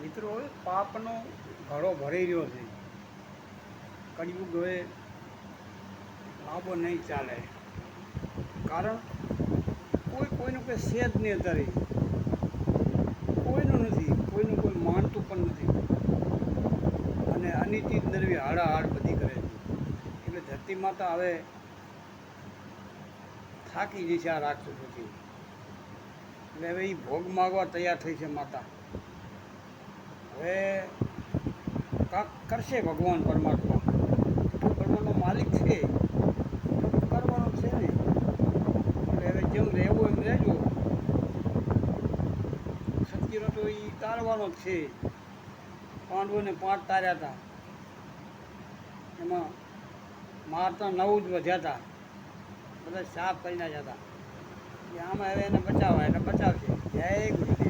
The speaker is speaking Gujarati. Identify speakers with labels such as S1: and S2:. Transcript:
S1: મિત્રો પાપનો ઘડો ભરાઈ રહ્યો છે. કળિયુગ હવે લાંબો નહીં ચાલે. કારણ કોઈનું કંઈ છે જ નહીં અત્યારે. કોઈનું નથી, કોઈનું કોઈ માનતું પણ નથી. અને અનિતિ નરવી હાડાહાડ બધી કરે છે. એટલે ધરતી માતા હવે થાકી જશે આ રાક્ષસોથી. એટલે હવે એ ભોગ માગવા તૈયાર થઈ છે માતા. હવે કાંક કરશે ભગવાન પરમાત્મા. પરમાત્માનો માલિક છે તો કરવાનો છે ને. એટલે હવે જેમ રહેવું એમ રહેજો. સત્યનો તો એ તારવાનો જ છે. પાંડવોને 5 તાર્યા હતા, એમાં મારતા 9 જ વધ્યા હતા. બધા સાફ કરી નાખ્યા હતા. આમાં હવે એને બચાવવા એટલે બચાવશે. જય ગુરુદેવ.